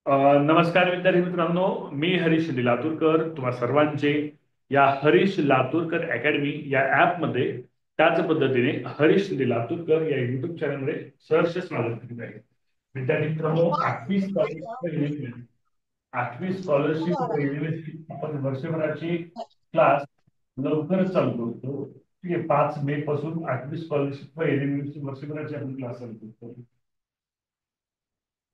नमस्कार विद्यार्थी मित्रांनो, मी हरीश लातूरकर तुम्हा सर्वांचे या हरीश लातूरकर अकॅडमी या ॲपमध्ये त्याच पद्धतीने हरीश लातूरकर या युट्यूब चॅनलमध्ये सहर्ष स्वागत करीत आहे. विद्यार्थी मित्रांनो, आठवी स्कॉलरशिप आपण वर्षभराची क्लास लवकरच चालू करतो. ठीक आहे, 5 मे पासून आठवी स्कॉलरशिप व वर्षभराची आपण क्लास चालू करतो.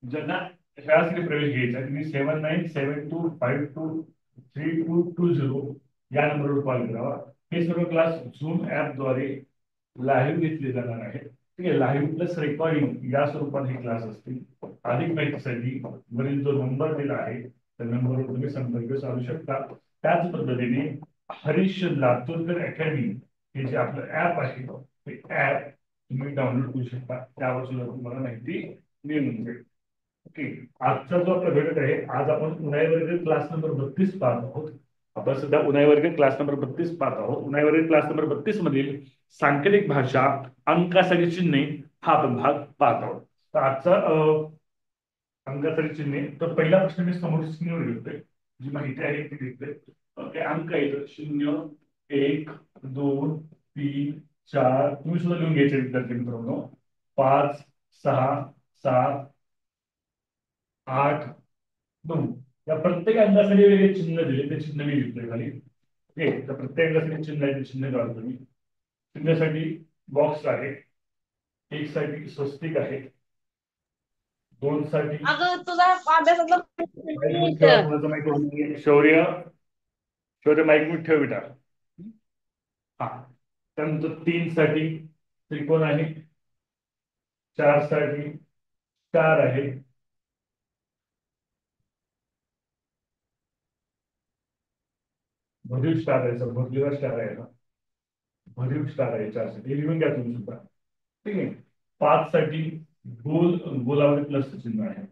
ज्यांना शाळासाठी प्रवेश घ्यायचा आहे तुम्ही 7972523220 या नंबरवर कॉल करावा. हे सर्व क्लास झूम ऍपद्वारे लाईव्ह घेतले जाणार आहे. ठीक आहे, लाईव्ह प्लस रेकॉर्डिंग या स्वरूपात हे क्लास असतील. अधिक माहितीसाठी वरील जो नंबर दिला आहे त्या नंबरवर तुम्ही संपर्क साधू शकता. त्याच पद्धतीने हरीश लातूरकर अकॅडमी हे जे आपलं ऍप आहे ते ऍप तुम्ही डाउनलोड करू शकता. त्यावर सुद्धा तुम्हाला माहिती मिळून जाईल. ओके, आजचा जो आपला घटक आहे, आज आपण उन्हाळी वर्ग क्लास नंबर 32 पाहत आहोत. आपण सध्या उन्हाळी वर्ग क्लास नंबर 32 पाहत आहोत. उन्हाळी वर्ग क्लास नंबर 32 मधील सांकेतिक भाषा अंकासाठी चिन्हे हा आपण भाग पाहत आहोत. तर आजचा अंकासाठी चिन्हे, तर पहिला प्रश्न मी समोर स्क्रीनवर घेतोय, जी माहिती आहे ती घेतोय. ओके, अंक आहेत 0, 1, 2, 3, 4, तुम्ही सुद्धा लिहून घ्यायचे विद्यार्थी मित्रांनो. 5, 6, 7, 8, 9 या प्रत्येक अंकासाठी वेगळे चिन्ह दिले, ते चिन्ह मी लिहितोय खाली. ठीक, तर प्रत्येक अंकासाठी चिन्ह आहे, ते चिन्ह काढतो मी. चिन्हासाठी बॉक्स आहे, एक साठी स्वस्तिक आहे, 2 साठी अगं तुझा अभ्यासातला माईक मध्ये ठेवा, कुणाचा माईक शौर्य शौर्य माईक मध्ये ठेव बेटा. हा, त्यानंतर 3 साठी त्रिकोण आहे, 4 साठी स्टार आहे, भरीव स्टार आहे, भरलेला स्टार आहे ना, भरीव स्टार आहे 4 साठी, लिहून घ्या तुम्ही सुद्धा. ठीक आहे, 5 साठी गोल गोलावर प्लस चिन्ह आहे,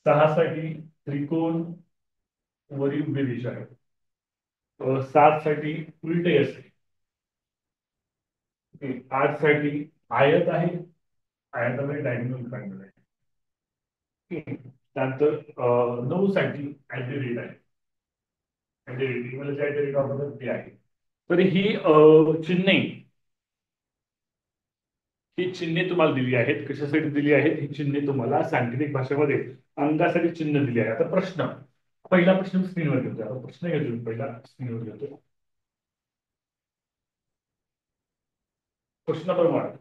6 साठी त्रिकोण वरील उभी रेषा आहे, 7 साठी उलटे असते, 8 साठी आयत आहे, आयतामध्ये डायगोनल ट्रायंगल आहे. त्यानंतर 9 साठी ऍट द रेट आहे, at the rate English at the rate वापरतात ते आहे. तर चिन्हे ही चिन्हे तुम्हाला दिली आहेत. कशासाठी दिली आहेत ही चिन्हे? तुम्हाला सांकेतिक भाषेमध्ये अंगासाठी चिन्ह दिली आहे. आता प्रश्न, पहिला प्रश्न स्क्रीनवर घेतो. आता प्रश्न घेतो, पहिला स्क्रीनवर घेतो. Question number 1.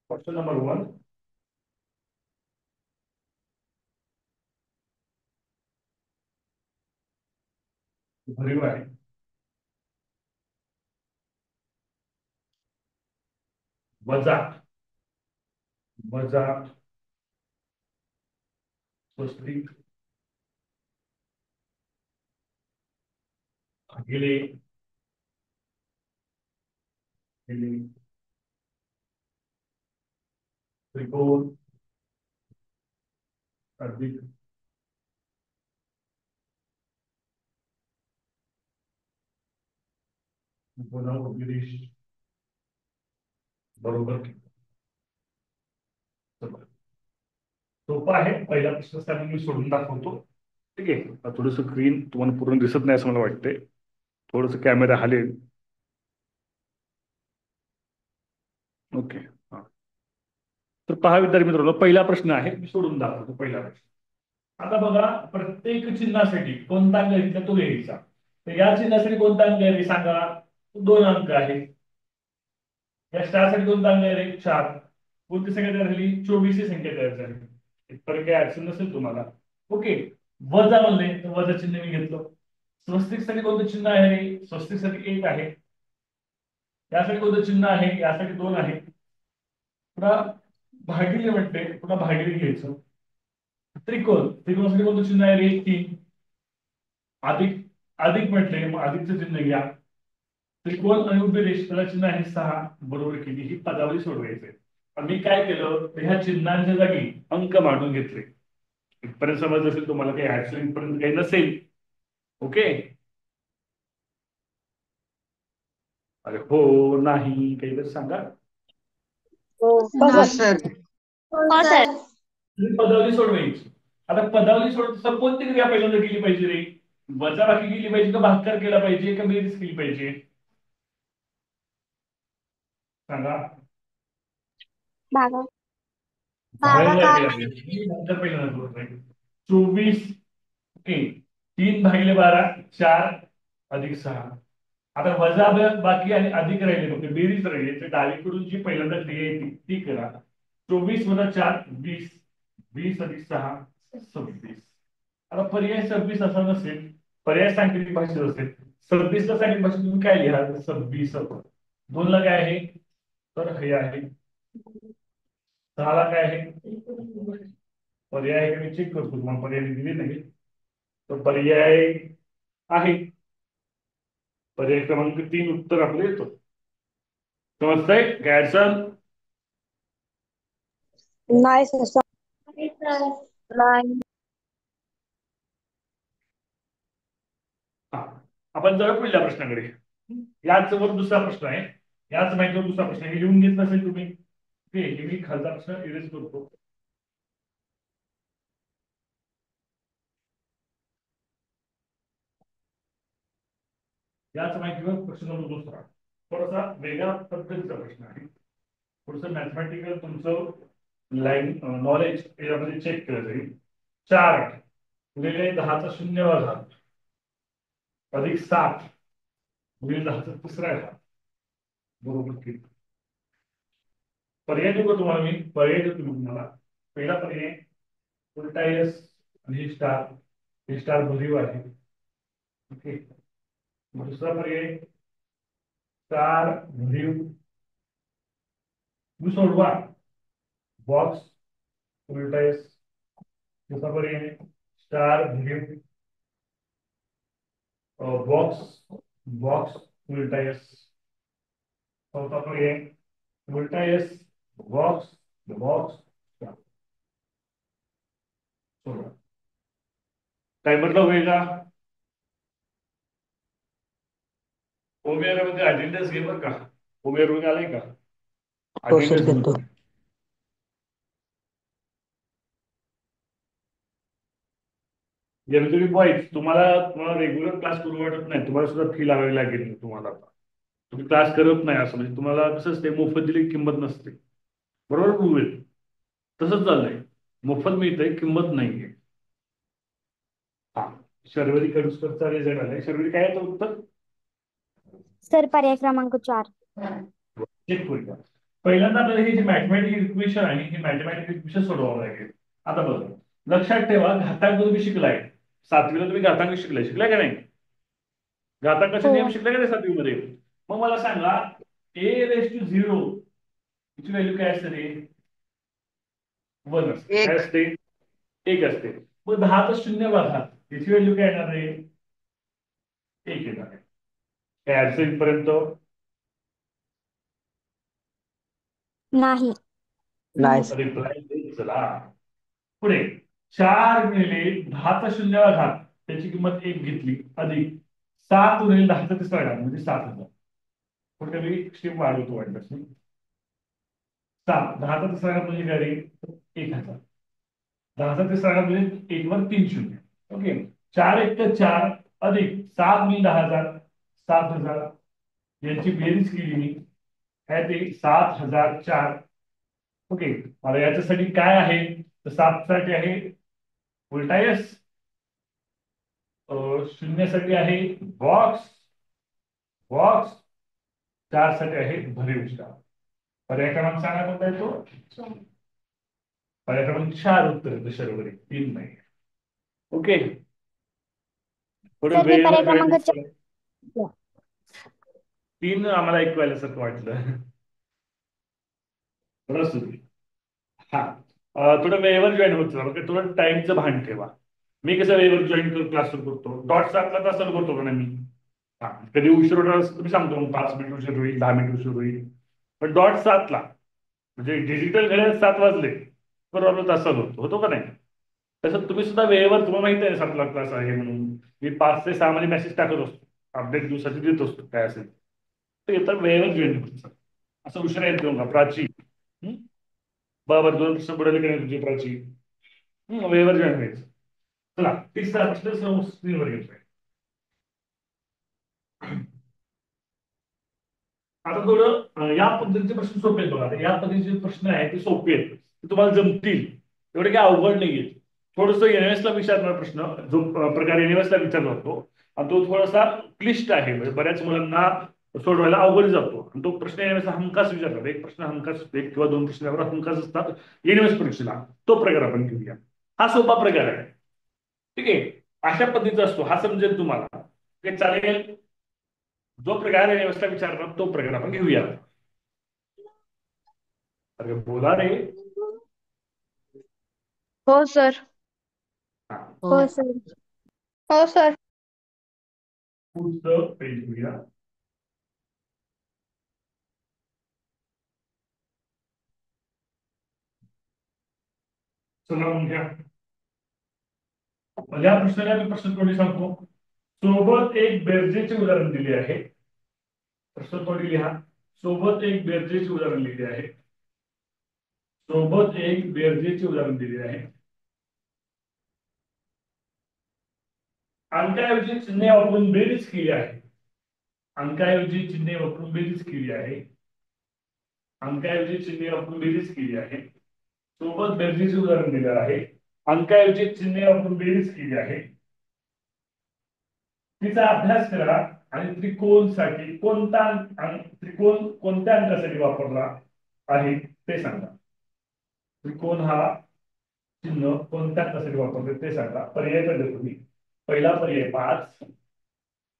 क्वेश्चन नंबर 1, भरीव आहे, वजा वजा स्वस्तिक भागिले त्रिकोण अधिक पुन्हा उपदेश बरोबर. सोपा आहे पहिला प्रश्न, त्यामुळे मी सोडून दाखवतो. ठीक आहे, थोडस स्क्रीन तुम्हाला पूर्ण दिसत नाही असं मला वाटतंय, थोडस कॅमेरा हलेल. ओके, हा. तर पहा विद्यार्थी मित्रांनो, पहिला प्रश्न आहे, मी सोडून दाखवतो पहिला प्रश्न. आता बघा, प्रत्येक चिन्हासाठी कोणता अंक घेतला तो घ्यायचा. तर या चिन्हासाठी कोणता अंक आहे रे सांगा? 2 अंक आहे. या स्टारसाठी कोणता अंक आहे रे? 4. कोणती संख्या तयार झाली? 24 ही संख्या तयार झाली. इथपर्यंत काही अडचण नसेल तुम्हाला. ओके, वजा म्हणले तर वजा चिन्ह मी घेतलं. स्वस्तिक साठी कोणतं चिन्ह आहे रे? स्वस्तिक साठी 1 आहे. यासाठी कोणतं चिन्ह आहे? यासाठी 2 आहे. पुन्हा भागिले म्हटले, पुन्हा भागिले घ्यायचं. त्रिकोणासाठी कोणतं चिन्ह आहे रे? 3. अधिक अधिक म्हटले मग अधिकचं चिन्ह घ्या. त्रिकोण आणि उभी रेष त्याला चिन्ह आहे 6. बरोबर केली, ही पदावली सोडवायचे. मी काय केलं तर ह्या चिन्हांच्या जागी अंक मांडून घेतले. इथपर्यंत समज असेल तुम्हाला, काही अडचण इथपर्यंत काही नसेल. ओके, अरे हो नाही काही तर सांगा. हो हो सर. सर. ही पदावली सोडवायची. आता पदावली सोडत कोणती क्रिया पहिल्यांदा केली पाहिजे रे? वजाबाकी केली पाहिजे का भागाकार केला पाहिजे का बेरीज केली पाहिजे? सांगा. भागा भागाकार भागाकार. केला पाहिजे. मी नंतर पहिल्यांदा बोलतोय. 24 ओके 3 भागिले 12 4 अधिक 6. आता वजा बाकी आणि अधिक राहिले म्हणजे बेरीज राहिली तर डावीकडून जी पहिल्यांदा क्रिया येते ती करा. 24 - 4 20 20 अधिक 6 26. आता पर्याय 26 असा नसेल, पर्याय सांकेतिक भाषेत असेल. 26 ला सांकेतिक भाषेत तुम्ही काय लिहा 26 2 ला काय आहे तर हे आहे. 6 ला काय आहे पर्याय आहे का मी चेक करतो तुम्हाला पर्याय दिले नाही तर पर्याय आहे. पर्याय क्रमांक 3 उत्तर आपलं येतो. समजतंय काय अडचण? नाही सर. नाही. हा आपण जाऊया पुढल्या प्रश्नाकडे. याच वर दुसरा प्रश्न आहे. याच माहितीवर दुसरा प्रश्न आहे. हे लिहून घेतलं असेल तुम्ही ते हे मी खालचा प्रश्न इरेज करतो. याच माहितीवर प्रश्न नंबर दुसरा थोडासा वेगळ्या पद्धतीचा प्रश्न आहे. थोडस मॅथमॅटिकल तुमचं लाईन नॉलेज यामध्ये चेक केलं जाईल. 4 गुणिले 10चा 0वा घात अधिक 7 गुणिले 10चा 3रा घात बरोबर किती? पर्याय देऊ का तुम्हाला मी? पर्याय देतो मी तुम्हाला. पहिला पर्याय उलटा एस आणि हे स्टार भरीव आहे. ओके. दुसरा पर्याय स्टार भरीव मी सोडवा बॉक्स उलटा एस. दुसरा पर्याय स्टार भरीव बॉक्स बॉक्स उलटा एस. चौथा पर्याय उलटा एस बॉक्स बॉक्स सोडवा. काय म्हटलं होईल का? मध्ये अटेंडन्स घे बरं का. मध्ये आलाय का? हो सर अटेंडन्स घेतो. घेतो. तुम्ही बॉईज तुम्हाला तुम्हाला रेग्युलर क्लास करू वाटत नाही तुम्हाला सुद्धा फी लावावी लागेल तुम्हाला. तुम्ही क्लास करत नाही असं म्हणजे तुम्हाला कसं असते मोफत दिली किंमत नसते. बरोबर होईल तसंच चाललंय. मोफत मिळतंय किंमत नाहीये. हा शर्वरी कडुसकरचा रिझल्ट आलाय. शर्वरी काय येतं उत्तर? सर पर्याय क्रमांक 4. चेक करूया. पहिल्यांदा आपल्याला हे जे मॅथमॅटिकल इक्वेशन आहे हे मॅथमॅटिकल इक्वेशन सोडवावं लागेल. आता बघा लक्षात ठेवा घातांक तुम्ही शिकलाय. 7वीला तुम्ही घातांक शिकलाय का नाही? घातांकाचे हो. नियम शिकले का नाही 7वीमध्ये? मग मला सांगा a⁻0 ची व्हॅल्यू काय असते रे? 1 असते. काय एक. असते? 1 असते. मग 10चा 0वा घात याची व्हॅल्यू काय येणार आहे? 1 येणार आहे. काय अडचण इथपर्यंत? नाही. नाही सर. रिप्लाय दे चला. पुढे 4 गुणिले 10चा 0वा घात त्याची किंमत 1 घेतली अधिक 7 गुणिले 10चा 3रा घात म्हणजे 7,000. कुठे मी स्टेप वाढवतो वाटलं 7 10चा 3रा घात म्हणजे काय रे? 1,000. 10चा 3रा घात म्हणजे 1 वर 3 शून्य. ओके 4 1 4 अधिक 7 गुणिले 10,000 7,000 यांची बेरीज केली मी काय ते 7,004. ओके मला याच्यासाठी काय आहे तर 7 साठी आहे उलटा एस. शून्यासाठी आहे बॉक्स बॉक्स 4 साठी आहे भरीव स्टार. पर्याय क्रमांक सांगा कोणता येतो? पर्याय क्रमांक 4 उत्तर येतं शर्वरी 3 नाही. ओके थोडं सर मी पर्याय वेळेवर क्रमांक जॉईन 4. 3 आम्हाला ऐकू आल्यासारखं वाटलं. बरं हा थोडं वेळेवर जॉईन होत राहा थोडं टाइमचं भान ठेवा. मी कसं वेळेवर जॉईन क्लास सुरू करतो डॉट 7ला तास चालू करतो ना मी. हा कधी उशीर होणार असं तुम्ही सांगतो मग 5 मिनिट उशीर होईल 10 मिनिट उशीर होईल. पण डॉट 7ला म्हणजे डिजिटल घड्याळ 7 वाजले बरोबर तास चालू होतो का नाही? तसं तुम्ही सुद्धा वेळेवर तुम्हाला माहिती आहे 7ला क्लास आहे म्हणून मी 5 ते 6 मध्ये मेसेज टाकत असतो. अपडेट दिवसाची देत असतो काय असेल तर येतात वेळेवर जॉईन होतो. असं उशिरा येत जाऊ का प्राची? बरोबर 2 प्रश्न बुडाले की नाही तुझी प्राची? वेळेवर जॉईन व्हायचं. चला तिसरा प्रश्न स्क्रीनवर घेतोय. आता थोडं या पद्धतीचे प्रश्न सोपे आहेत बघा. आता या पद्धतीचे प्रश्न आहेत ते सोपे आहेत, ते तुम्हाला जमतील, एवढे काही अवघड नाहीये. थोडस एनएसला विचारणारा प्रश्न जो प्रकार एनएसला विचारला जातो आणि तो थोडासा क्लिष्ट आहे, म्हणजे बऱ्याच मुलांना सोडवायला अवघड जातो. आणि तो प्रश्न एनएसला हमखास विचारतात. एक प्रश्न हमखास, एक किंवा दोन प्रश्नावर हमखास असतात एनएस परीक्षेला. तो प्रकार आपण घेऊया. हा सोपा प्रकार आहे. ठीक आहे, अशा पद्धतीचा असतो, हा समजेल तुम्हाला. ते चालेल. जो प्रकार एनएसला विचारणार तो प्रकार आपण घेऊया. अरे बोला रे. हो सर. हा, हो सर. हो सर. पुढचं पेज घेऊया. चला मग घ्या. या प्रश्नाला मी प्रश्न थोडी सांगतो. सोबत एक बेरजेचे उदाहरण दिले आहे. प्रश्न थोडी लिहा. सोबत एक बेरजेचे उदाहरण लिहिले आहे. सोबत एक बेरजेचे उदाहरण दिले आहे. अंकाऐवजी चिन्हे वापरून बेरीज केली आहे. अंकाऐवजी चिन्हे वापरून बेरीज केली आहे. अंकाऐवजी चिन्हे वापरून बेरीज केली आहे. सोबत बेरजेचे उदाहरण दिलं आहे. अंकाऐवजी चिन्हे वापरून बेरीज केली आहे. तिचा अभ्यास करा आणि त्रिकोणसाठी त्रिकोण कोणत्या अंकासाठी वापरला आहे ते सांगा. त्रिकोण हा चिन्ह कोणत्या अंकासाठी वापरले ते सांगा. पर्याय कडे तुम्ही. पहिला पर्याय 5,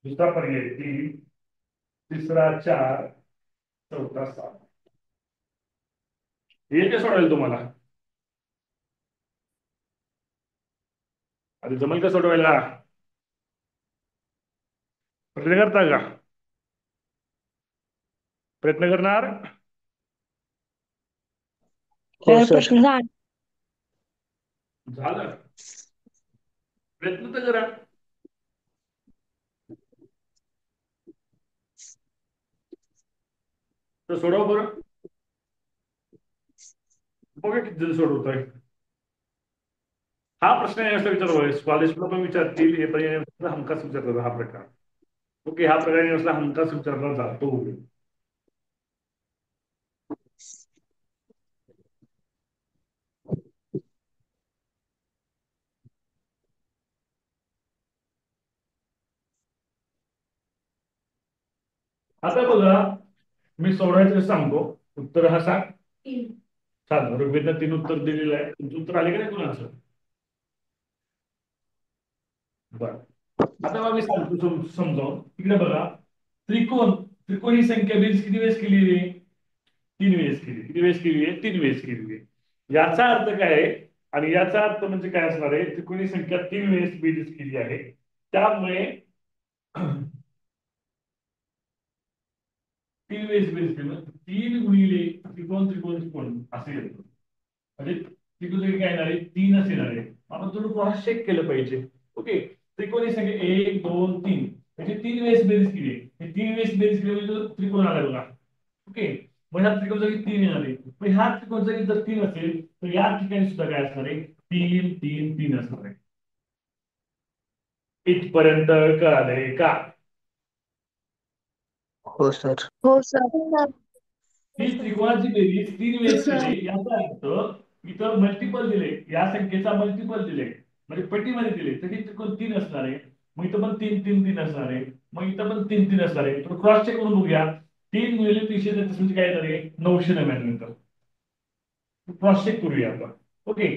दुसरा पर्याय 3, तिसरा 4, चौथा 7. हे ते सोडवेल तुम्हाला. आधी जमेल का सोडवायला? प्रयत्न करता का? प्रयत्न करणार? प्रश्न झालं. प्रयत्न तर करा. तर सोडव बरं. बघा किती जण सोडवतोय. हा प्रश्न असं विचारतोय, कॉलेजला पण विचारतील, हे पण हमखास विचारतात हा प्रकार. ओके, हा प्रकार हमखास विचारला जातो. आता बघा, मी सोडवायचं सांगतो. उत्तर हा सांग. छान, ऋग्वेदनं 3 उत्तर दिलेलं आहे. तुमचं उत्तर आले का नाही कुणाचं? बर. आता मग मी सांगतो समजावून. इकडे बघा, त्रिकोण ही संख्या बेरीज किती वेळेस केली आहे? 3 वेळेस केली. किती वेळेस केली आहे? 3 वेळेस केली आहे. याचा अर्थ काय आहे? आणि याचा अर्थ म्हणजे काय असणार आहे? त्रिकोणी संख्या 3 वेळेस बेरीज केली आहे. त्यामुळे 3 वेळेस बेरीज केली, 3 गुणिले त्रिकोण त्रिकोण त्रिकोण असे येतो. म्हणजे त्रिकोण काय येणार आहे? 3 असे येणार आहे. आपण थोडं क्रॉस चेक केलं पाहिजे. ओके, त्रिकोणी संख्या 1 2 3 म्हणजे 3 वेळेस बेरीज केली. हे 3 वेळेस बेरीज केली म्हणजे त्रिकोण आला बघा. ओके, मग ह्या त्रिकोण जागी 3 येणार आहे. मग ह्या त्रिकोण जागी जर 3 असेल तर या ठिकाणी सुद्धा काय असणार आहे? 3 3 3 असणार आहे. इथपर्यंत कळालंय का? हो सर. हो सर. ही त्रिकोणाची बेरीज 3 वेळेस केली, याचा अर्थ इथं मल्टिपल दिले, या संख्येचा मल्टिपल दिले म्हणजे पटीमध्ये दिले तर ही त्रिकोण 3 असणार आहे. मग इथं पण 3 3 3 असणार आहे. मग इथं पण 3 3 असणार आहे. तर क्रॉस चेक करून बघूया. 3 गुणिले 333 म्हणजे काय येणार आहे? 999. क्रॉस चेक करूया आपण. ओके,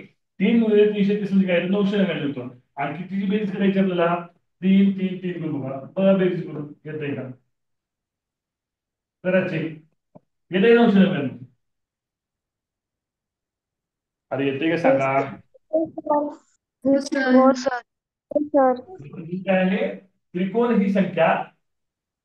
3 गुणिले 333 म्हणजे काय? 999. आणि कितीची बेरीज करायची आपल्याला? 3 3 3 करू बघा. बेरीज करू येते का? करायचे येते 999. अरे येते का सांगा? हो सर. काय आहे? त्रिकोण ही संख्या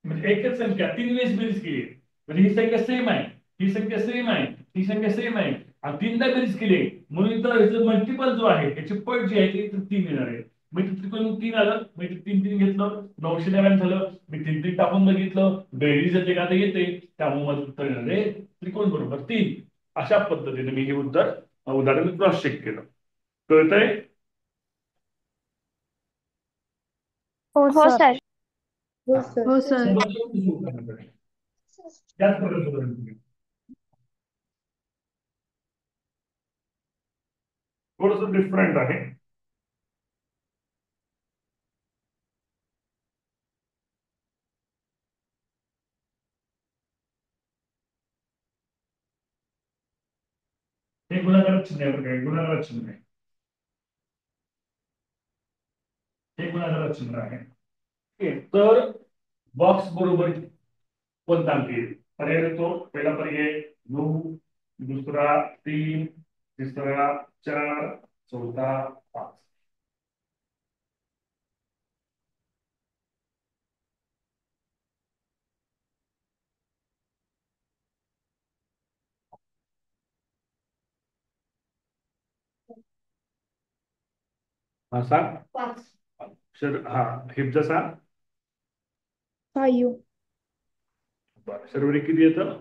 म्हणजे एकच संख्या 3 वेळेस बेरीज केली म्हणजे ही संख्या सेम आहे, ही संख्या सेम आहे, ही संख्या सेम आहे आणि 3दा बेरीज केली म्हणून इथं ह्याचं मल्टिपल जो आहे त्याची पट जी आहे ती 3 येणार आहे. मग इथं त्रिकोण 3 आलं, मग इथं 3 3 घेतलं, 999 झालं. मी 3 3 टाकून बघितलं, बेरीज येते का? ते येते. त्यामुळे माझं उत्तर येणार आहे त्रिकोण बरोबर 3. अशा पद्धतीने मी हे उदाहरण क्रॉस चेक केलं. कळतंय? हो सर. हो सर. त्याच प्रकारचं थोडस डिफरंट आहे. हे गुणाकार चिन्ह आहे बरं काय, गुणाकार चिन्ह आहे. हे गुणाकार चिन्ह आहे. तर बॉक्स बरोबर कोणता अंक येईल? पर्याय देतो. पहिला पर्याय 9, दुसरा 3, तिसरा 4, चौथा 5. हा सांग. 5. हा हिपचा सांग. 5. बरं सर्व किती येतं?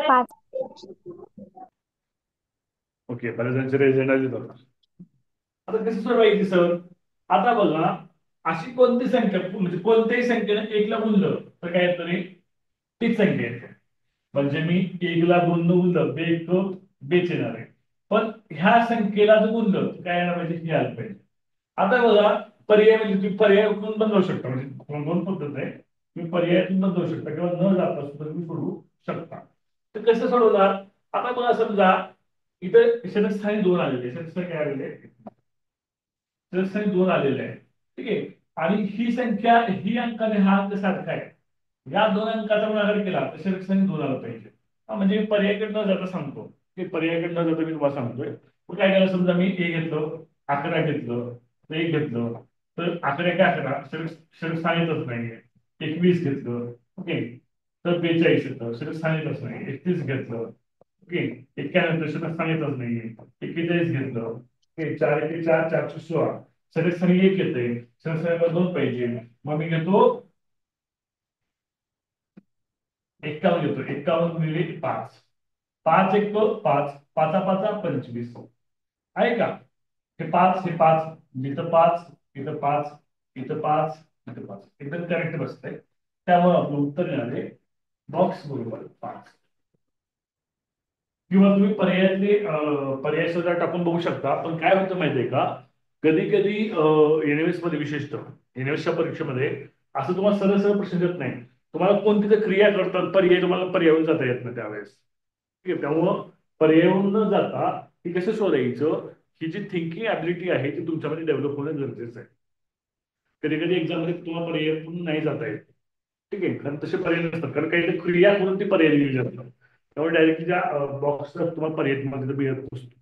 5. ओके, बऱ्याच जणांचे रेजंट आले तर आता कसं सोडवायची सर? आता बघा, अशी कोणती संख्या म्हणजे कोणत्याही संख्येनं एकला गुणलं तर काय येतं रे? तीच संख्या येते. म्हणजे मी एकला गुणलं गुणलं बे एक बेच येणार आहे. पण ह्या संख्येला जर गुणलं तर काय येणार पाहिजे? हे आलं पाहिजे. आता बघा, पर्याय म्हणजे तुम्ही पर्यायातून बदलू शकता. म्हणजे दोन पद्धत आहे. तुम्ही पर्यायातून बदलू शकता किंवा न जाता सुद्धा तुम्ही सोडवू शकता. तर कसं सोडवणार? आता बघा, समजा इथं शतकस्थानी 2 आलेले, शतकस्थानी काय आलेले? शतकस्थानी 2 आलेले आहे. ठीक आहे. आणि ही संख्या, ही अंकाने हा अंक सारखा आहे. या दोन अंकाचा गुणाकार केला तर शतकस्थानी 2 आलं पाहिजे. म्हणजे पर्यायाकडे न जाता सांगतो. की पर्यायाकडे न जाता मी तुम्हाला सांगतोय. मग काय केलं, समजा मी ए घेतलं, 11 घेतलं, तर 1 घेतलं, तर 11 काय 11 शतकस्थानी येतच नाहीये. 21 घेतलं, ओके, तर 42 येतं, शतकस्थानी येतच नाही. 31 घेतलं, ओके, 91 शतकस्थानी येतच नाहीये. 41 घेतलं, ओके, 4 1 4 4 16 शतकस्थानी 1 येते, शतकस्थानी 2 पाहिजे. मग मी घेतो 51 घेतो. 51 गुणिले 5, 5 1 5, 5 5 25 आहे का? हे 5 हे 5, इथं 5, इथं 5, इथं 5, इथं 5 एकदम करेक्ट बसतंय. त्यामुळे आपलं उत्तर येणारे बॉक्स बरोबर 5. किंवा तुम्ही पर्यायातले पर्याय सुद्धा टाकून बघू शकता. पण काय होतं माहितीये का, कधी कधी एनएमएस मध्ये विशेषतः एनएमएसच्या परीक्षेमध्ये असं तुम्हाला सरळ सरळ प्रश्न देत नाही. तुम्हाला कोणती तर क्रिया करतात, पर्याय तुम्हाला पर्यावरून जाता येत नाही त्यावेळेस. ठीक आहे. त्यामुळं पर्यावरून न जाता ही कसं शोधायचं, ही जी थिंकिंग ऍबिलिटी आहे ती तुमच्यामध्ये डेव्हलप होणं गरजेचं आहे. कधी कधी एक्झाम मध्ये तुम्हाला पर्याय नाही जाता येत. ठीक आहे, कारण तसे पर्याय नसतात. कारण काही क्रिया करून ती पर्याय दिली जातात. त्यामुळे डायरेक्टली ज्या बॉक्सला तुम्हाला पर्याय मध्ये मिळत नसतो.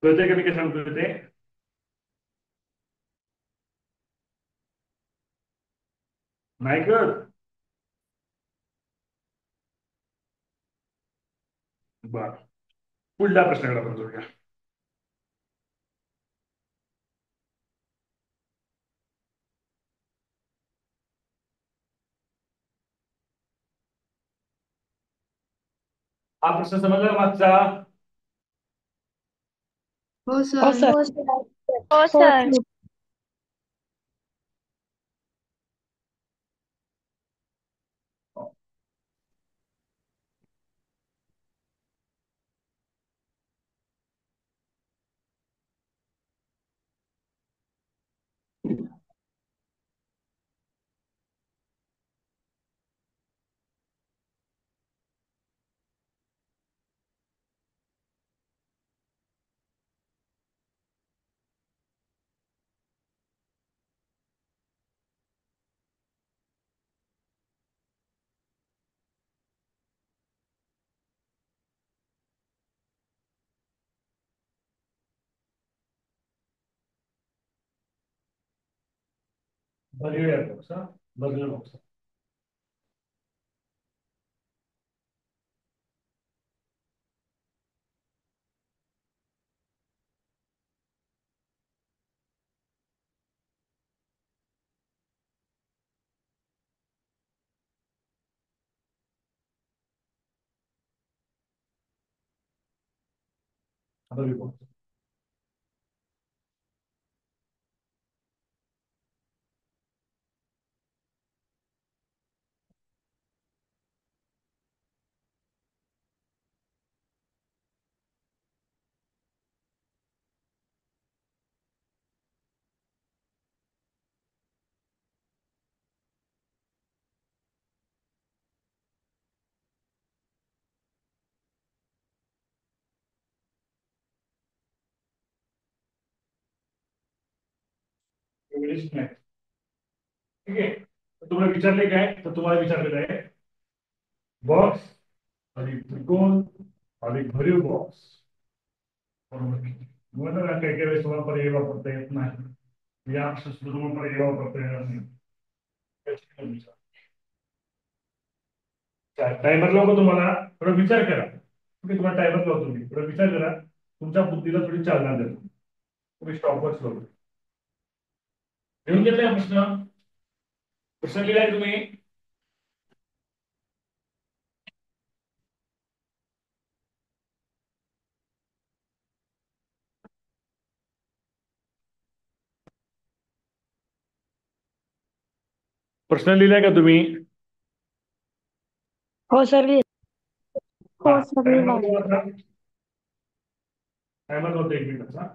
कळतंय का मी काय सांगतोय ते? नाही कळत? बर, पुढल्या प्रश्नाकडे आपण जाऊया. हा प्रश्न समजला का मागचा? हो हो सर. सर. हो सर. भरलेला बॉक्स, हा भरलेला बॉक्स. भरलेला बॉक्स. English math. ठीक आहे. तुम्हाला विचारले काय, तर तुम्हाला विचारलेलं आहे बॉक्स अधिक त्रिकोण अधिक भरीव बॉक्स. बरोबर. म्हणून काही काही वेळेस तुम्हाला पर्याय वापरता येत नाही, या अक्षर सुद्धा तुम्हाला पर्याय वापरता येणार नाही. टायमर लावतो तुम्हाला, थोडा विचार करा. ओके, तुम्हाला टायमर लावतो मी, थोडा विचार करा, तुमच्या बुद्धीला थोडी चालना देतो. तुम्ही स्टॉपवॉच लावतो. घेऊन घेतलाय प्रश्न? प्रश्न लिहिलाय तुम्ही? प्रश्न लिहिलाय का तुम्ही? हो सर. हो सर. टायमर लावतो 1 मिनिटाचा.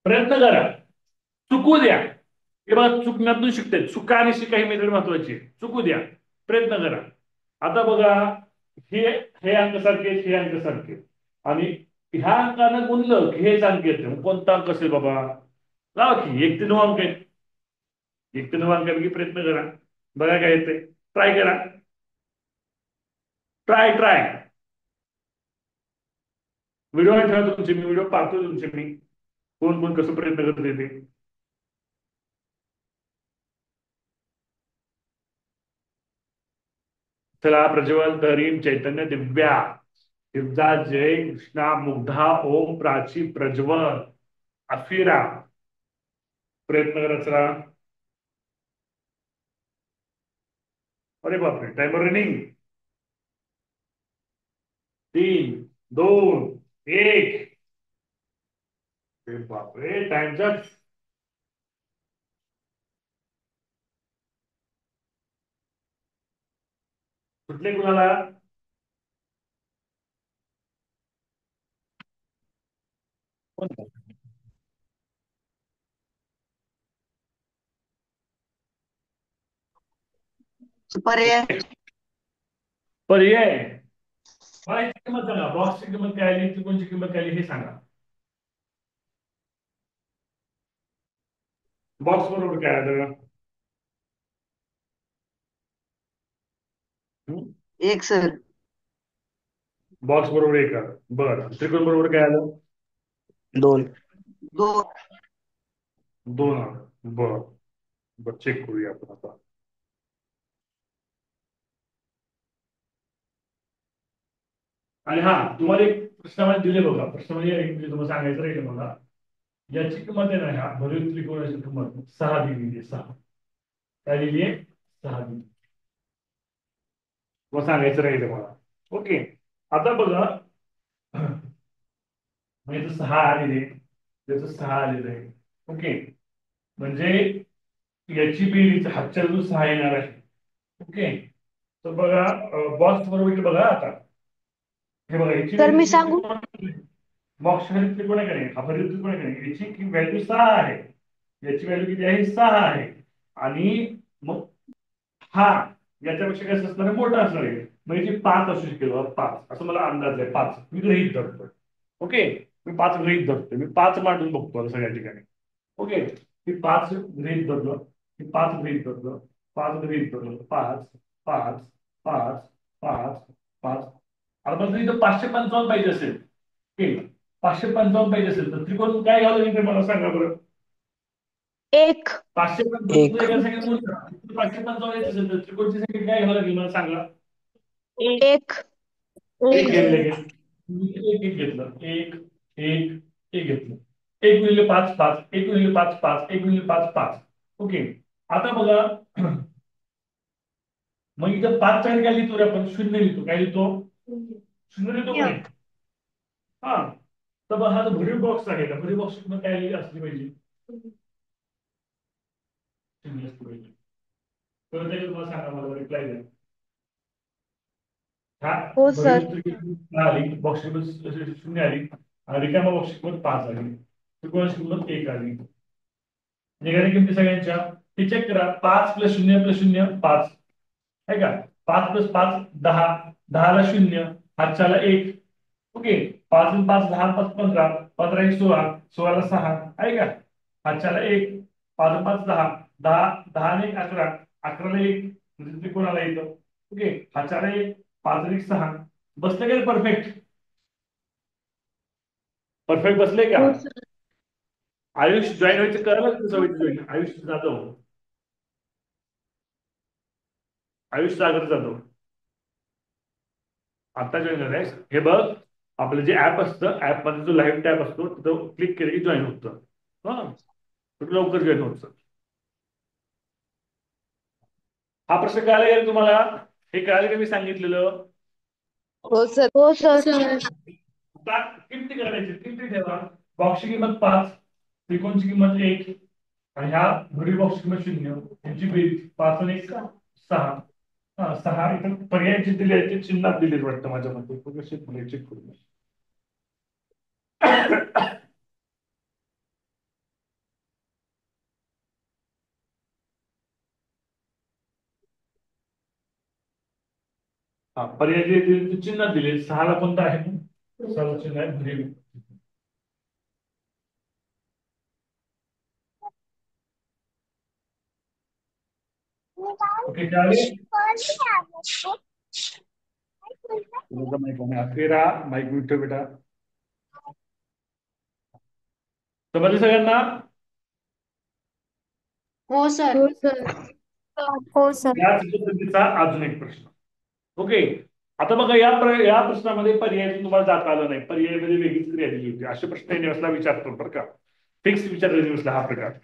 प्रयत्न करा, चुकू द्या. हे बघा, चुकण्यातून शिकते. चुका आणि शिका ही मेथड महत्वाची आहे. चुकू द्या, प्रयत्न करा. आता बघा, हे अंक सारखे, हे अंक सारखे, आणि ह्या अंकानं गुणलं की हेच अंक येते. मग कोणता अंक असेल बाबा? लावा की 1 ते 9 अंक आहेत. 1 ते 9 अंकापैकी प्रयत्न करा, बघा काय येते. ट्राय करा, ट्राय ट्राय. व्हिडिओ ठेवा तुमचे, मी व्हिडिओ पाहतो तुमचे, मी कोण कोण कसं प्रयत्न करते ते. चला, प्रज्वल, तरीम, चैतन्य, दिव्या, दिव्या, जय, कृष्णा, मुग्धा, ओम, प्राची, प्रज्वल, अफिरा, प्रयत्न करा. चला, अरे बापरे, टाइमर रनिंग. 3, 2, 1. अरे बापरे, टाइमचा कुठले कुणाला? पर्याय पर्याय. मला याची किंमत सांगा, बॉक्सची किंमत काय आली, त्रिकोणची किंमत काय आली, हे सांगा. बॉक्स बरोबर काय आलं? 1 सर. बॉक्स बरोबर 1 आलं. बरं, त्रिकोण बरोबर काय आलं? 2. 2 आलं. बरं बरं, चेक करूया आपण आता. आणि हा, तुम्हाला एक प्रश्नामध्ये दिले बघा, प्रश्नामध्ये तुम्हाला सांगायचं राहील मला. याची किंमत आहे ना, ह्या भरीव त्रिकोणाची किंमत 6 दिलेली आहे. 6 काय दिली आहे? 6 दिली. मग सांगायचं राहील मला. ओके, आता बघा, म्हणजे 6 आलेले, त्याचं 6 आलेलं आहे. ओके, म्हणजे याची बेरीज हातच्या जो 6 येणार आहे. ओके, तर बघा, बॉक्स बरोबर बघा आता. हे बघा, याची तर मी बेरीज सांगू? बॉक्स भरीव त्रिकोण आहे का नाही, हा भरीव त्रिकोण आहे का नाही, याची व्हॅल्यू 6 आहे. याची व्हॅल्यू किती आहे? 6 आहे. आणि मग हा याच्यापेक्षा कसं असणार आहे? मोठा असणार आहे. मग याची 5 असू शकेल. 5 असं मला अंदाज आहे. 5 मी गृहीत धरतोय. ओके, मी 5 गृहीत धरतोय. मी 5 मांडून बघतो सगळ्या ठिकाणी. ओके, मी 5 गृहीत धरलं, मी 5 गृहीत धरलं, 5 गृहीत धरलं, 5, 5, 5, 5, 5. आता मला इथं 555 पाहिजे असेल. ओके, 555 पाहिजे असेल तर त्रिकोण काय घालून इथे मला सांगा बरं. 1. 555 555 येत असेल तर त्रिकोणची संख्या काय घ्यावं लागेल मला सांगा. 1. एक घेतलं एक घेतलं, एक एक एक घेतलं. 1 गुणिले 5 5, 1 गुणिले 5 5, 1 गुणिले 5 5. ओके, आता बघा, मग इथं 5 च्या काय लिहितो रे आपण? 0 लिहितो. काय लिहितो? 0 लिहितो का नाही? हा, तर बघा, हा जो भरीव बॉक्स आहे, त्या भरीव बॉक्स काय लिहिली असली पाहिजे? 0 असली पाहिजे. तर त्याची तुम्हाला सांगा, मला रिप्लाय द्या. हा, हो सर. भरीव त्रिकोण आली, बॉक्स किंमत 0 आली, आणि रिकामा बॉक्स किंमत 5 आली, त्रिकोणाची किंमत 1 आली. निघाली किमती सगळ्यांच्या. हे चेक करा. 5 + 0 + 0 5 आहे का? 5 + 5 10, 10 ला 0, हातच्याला 1. ओके, 5 + 5 10, 5 15, 15 × 1 16, 16 ला 6 आहे का? हातच्याला 1. पाच पाच दहा, दहा दहा आणि 11, 11ला 1 म्हणजे त्रिकोणाला येतं. ओके, हा 4 आहे, 5 आणि 6 बसले का परफेक्ट? परफेक्ट बसले का? हो सर. आयुष जॉईन व्हायचं करायला सवय जॉईन आयुष जाधव, आयुष सागर जाधव आता जॉईन झालाय. हे बघ, आपलं जे ऍप असतं ऍप मध्ये जो लाईव्ह टॅब असतो तिथं क्लिक केलं की जॉईन होतं. हा, लवकर जॉईन होतं. हा प्रश्न कळाला का तुम्हाला? हे कळालं का मी सांगितलेलं? हो सर. हो सर. आता किमती करायची, किमती ठेवा. बॉक्सची किंमत 5, त्रिकोणची किंमत 1 आणि ह्या घडी बॉक्स किंमत 0. यांची बेरीज 5 आणि 1 6. हा 6 इथं पर्याय जे दिले आहेत ते चिन्हात दिलेत वाटतं माझ्या मध्ये. चेक करू. हा पर्याय जे दिले ते चिन्हात दिले. 6ला कोणतं आहे? 6ला चिन्ह आहे भरीव. ओके, चालेल. तुमचा माईक ऑन आहे. अखेरा माईक म्यूट ठेव बेटा. समजलं सगळ्यांना? हो सर. हो सर. हो सर. याच पद्धतीचा अजून एक प्रश्न. ओके, आता बघा या प्रश्नामध्ये पर्याय तुम्हाला जाता आलं नाही, पर्यायामध्ये वेगळीच क्रिया दिली होती. असे प्रश्न युनिव्हर्सला विचारतो बरं का, फिक्स विचारले युनिव्हर्सला हा प्रकार.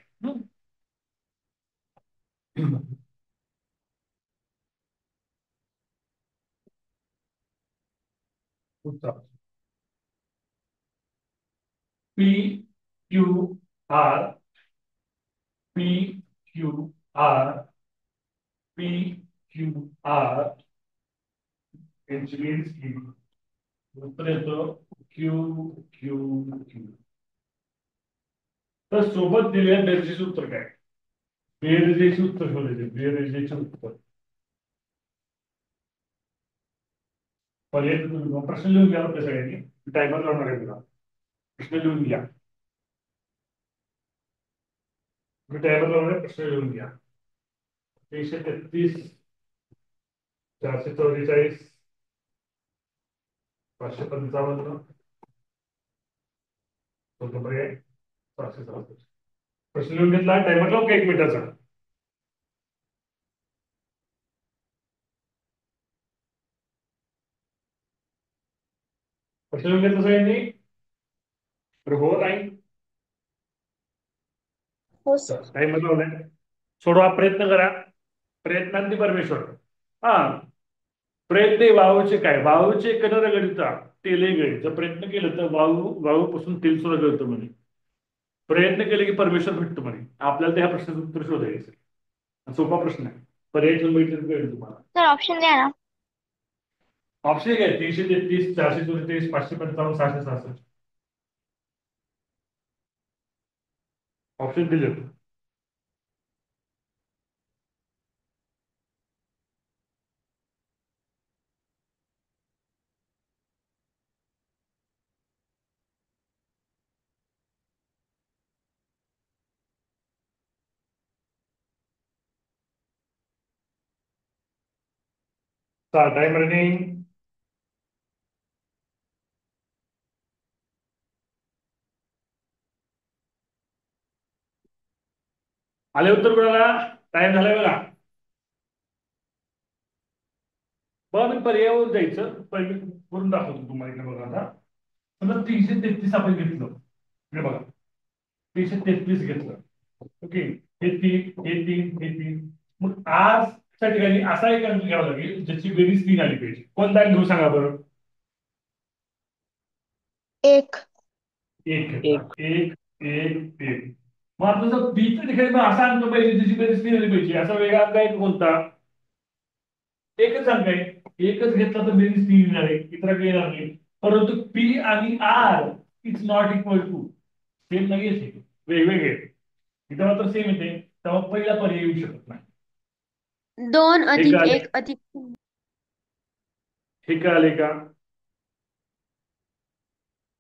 पुढचा P Q R, P Q R, P Q R यांची बेरीज केली. उत्तर येतं क्यू क्यू क्यू. तर सोबत दिलेल्या बेरजेचे उत्तर काय? बेरजेचे उत्तर शोधायचे, बेरजेचे उत्तर. पर्याय प्रश्न लिहून घ्या बरं सगळ्यांनी. टायमर लावणार आहे तुला. प्रश्न लिहून घ्या. मी टायमर लावणार आहे, प्रश्न लिहून घ्या. 333, 444, 555, तो पर्याय 667. प्रश्न लिहून घेतला. टायमर लावू का 1 मिनिटाचा? प्रश्न लिहून घेतला सगळ्यांनी? तर हो नाही? हो सर. टायमर लावलाय. सोडवा, प्रयत्न करा. प्रयत्नांती परमेश्वर. हा, प्रयत्न वाळूचे काय? वाळूचे कनर गळिता तेले गळी. जर प्रयत्न केलं तर वाळूपासून तेल सुद्धा गळतं म्हणे. प्रयत्न केले की परमेश्वर भेटतो म्हणे. आपल्याला त्या प्रश्नाचं उत्तर शोधायचं. सोपा प्रश्न आहे. पर्याय बघितलं कळेल तुम्हाला. सर ऑप्शन द्या ना. ऑप्शन काय? 333, 444, 555, 667. ऑप्शन दिले. Time running. आले उत्तर कोणाला? टाइम झालाय बघा. बघा मी पर्यायावर जायचं, पहिले करून दाखवतो तुम्हाला इकडे बघा. आता समजा 333 आपण घेतलं, इकडे बघा 333 घेतलं. ओके, हे 3, हे 3, हे 3. मग आज त्या ठिकाणी असा एक अंक घ्यावा लागेल ज्याची बेरीज 3 आली पाहिजे. कोणता अंक घेऊ सांगा बरं? 1. 1 घेतला. 1 1 1. मग आता जर बीच्या ठिकाणी मग असा अंक पाहिजे ज्याची बेरीज 3 आली पाहिजे, असा वेगळा अंक आहे कोणता? एकच अंक आहे. एकच घेतला तर बेरीज 3 येणार आहे, इतर काही येणार नाही. परंतु पी आणि R is not equal to, same नाही येते, वेगवेगळे. इथं मात्र सेम येते, तेव्हा पहिला पर्याय येऊ शकत नाही. 2 हे अधिक कळाले? 1 अधिक. हे कळाले का?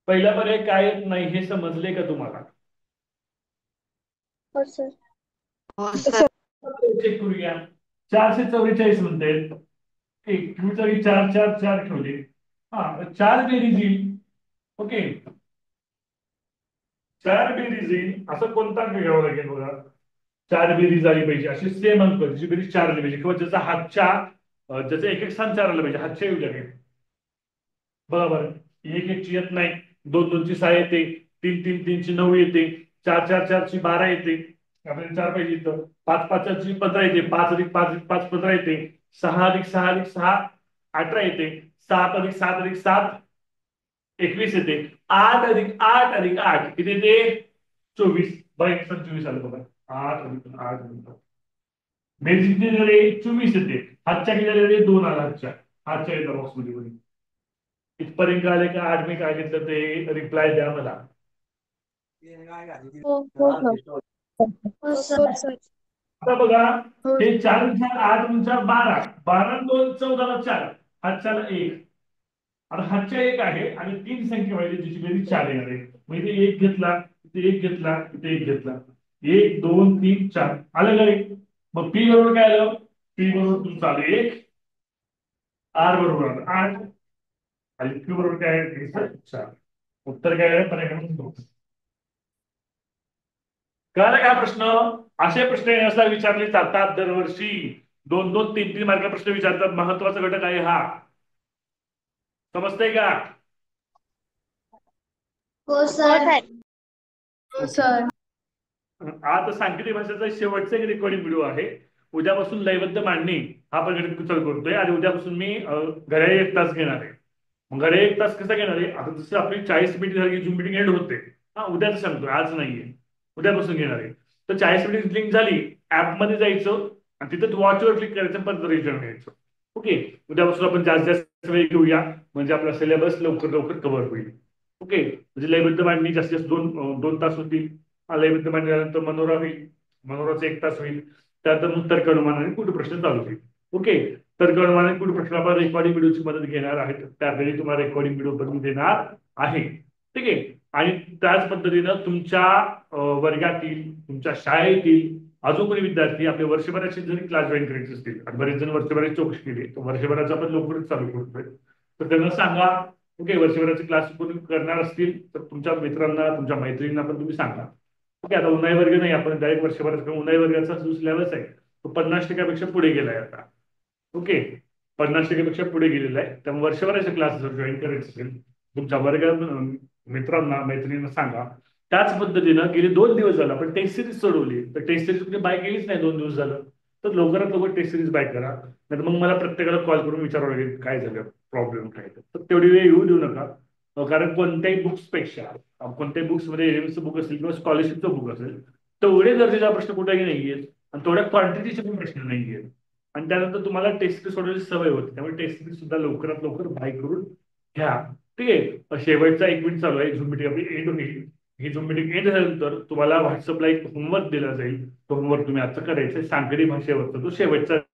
पहिला पर्याय काय येत नाही हे समजले का तुम्हाला? हो सर. हो सर. चेक करूया. 444 म्हणतायत. एक तुम्ही तरी 4 4 4 ठेवले. हा 4 बेरीज येईल. ओके, 4 बेरीज येईल. असं कोणता अंक घ्यावा लागेल बघा. 4 बेरीज आली पाहिजे अशी सेम अंक जी बेरीज 4 आली पाहिजे किंवा ज्याचा हातच्या ज्याचं एक एक स्थान 4 आलं पाहिजे हातच्या येऊ लागेल. बरोबर. एक एक ची येत नाही. 2 2 ची 6 येते. 3 3 3 ची 9 येते. 4 4 4 ची 12 येते. आपल्याला 4 पाहिजे इथं. 5 5 ची 15 येते. 5 अधिक 5 अधिक 5 15 येते. 6 अधिक 6 अधिक 6 18 येते. 7 अधिक 7 अधिक 7 21 येते. 8 अधिक 8 अधिक 8 किती येते? 24. बघा 24 आलं बघा. 8 अधिक 8 बेसिक किती झाले? 24 येते. हातच्या किती झाले? 2 आला हातच्या एका बॉक्स मध्ये बघा. इथपर्यंत आले का? 8 मी काय घेतलं ते रिप्लाय द्या मला. हो सर. आता बघा हे 4 8 12 12 2 14 4 हातच्याला 1. आता हातच्या 1 आहे आणि 3 संख्या पाहिजे ज्याची बेरीज 4 येणार आहे. म्हणजे 1 घेतला, इथे 1 घेतला, इथे 1 घेतला. 1 2 3 4 आलं का रे? मग पी बरोबर काय आलं? पी बरोबर तुमचं आलं 1. आर बरोबर आलं 8 आणि क्यू बरोबर काय आहे? 4. उत्तर काय आहे? पर्याय क्रमांक 2. कळालं का प्रश्न? असे प्रश्न येण्याचा विचारले जातात दरवर्षी. 2 2 3 3 मार्क प्रश्न विचारतात. महत्वाचा घटक आहे हा. समजतंय का? हो सर. आता सांकेतिक भाषेचा शेवटचा एक रेकॉर्डिंग व्हिडिओ आहे. उद्यापासून लयबद्ध मांडणी हा आपण गणित चालू करतोय आणि उद्यापासून मी घड्याळी 1 तास घेणार आहे. मग घड्याळी 1 तास कसा घेणार आहे? आता जसं आपली 40 मिनिट झाली झूम मिटिंग एंड होते. हा उद्याच सांगतोय, आज नाहीये. उद्यापासून घेणार आहे. तर 40 मिनिट लिंक झाली, ऍपमध्ये जायचं आणि तिथं वॉचवर क्लिक करायचं परत रजिस्टर घ्यायचं. ओके, उद्यापासून आपण जास्त जास्त वेळ घेऊया म्हणजे आपला सिलेबस लवकर लवकर कव्हर होईल. ओके, म्हणजे लयबद्ध मांडणी जास्तीत जास्त 2 तास होतील. लयबद्ध मांडणी झाल्यानंतर मनोरा होईल. मनोराचा 1 तास होईल. त्यानंतर मग तर्क अनुमान आणि कुठे प्रश्न चालू होईल. ओके, तर्क अनुमान आणि कुठे प्रश्न आपण रेकॉर्डिंग व्हिडिओची मदत घेणार आहेत. त्यावेळी तुम्हाला रेकॉर्डिंग व्हिडिओ बनवून देणार आहे. ठीक आहे. आणि त्याच पद्धतीनं तुमच्या वर्गातील तुमच्या शाळेतील अजून कोणी विद्यार्थी आपले वर्षभराचे जरी क्लास जॉईन करायचे असतील आणि बरेच जण वर्षभराची चौकशी केली तर वर्षभराचा आपण लवकरच चालू करतोय. तर त्यांना सांगा. ओके, वर्षभराचे क्लास कोणी करणार असतील तर तुमच्या मित्रांना तुमच्या मैत्रिणींना पण तुम्ही सांगा. ओके, आता उन्हाळी वर्ग नाही, आपण डायरेक्ट वर्षभराचा उन्हाळी वर्गाचा जो सिलेबस आहे तो 50% पुढे गेलाय आता. ओके, 50% पुढे गेलेला आहे. त्यामुळे वर्षभराचे क्लास जर जॉईन करायचे असेल तुमच्या वर्गात मित्रांना मैत्रिणींना सांगा. त्याच पद्धतीनं गेले 2 दिवस झालं आपण टेस्ट सिरीज सोडवली. तर टेस्ट सिरीज तुम्ही बाय केलीच नाही 2 दिवस झालं. तर लवकरात लवकर टेस्ट सिरीज बाय करा. नाही मग मला प्रत्येकाला कॉल करून विचारावं लागेल काय झालं, प्रॉब्लेम काय. तर तेवढी वेळ येऊ देऊ नका. कारण कोणत्याही बुक्सपेक्षा कोणत्याही बुक्समध्ये एलिमेंटचं बुक असेल किंवा स्कॉलरशिपचं बुक असेल तेवढे दर्जेचा प्रश्न कुठेही नाहीयेत आणि तेवढ्या क्वांटिटीचे पण प्रश्न नाहीयेत. आणि त्यानंतर तुम्हाला टेस्ट सोडवायची सवय होती. त्यामुळे टेस्ट सुद्धा लवकरात लवकर बाय करून घ्या. ठीक आहे. शेवटचा 1 मिनिट चालू आहे. झूम मिटिंग आपली एंड होईल. ही झूम मिटिंग एंड झाल्यानंतर तुम्हाला व्हॉट्सअपला एक होमवर्क दिला जाईल. तो होमवर्क तुम्ही आजचा करायचा सांकेतिक भाषेवरचा तो शेवटचा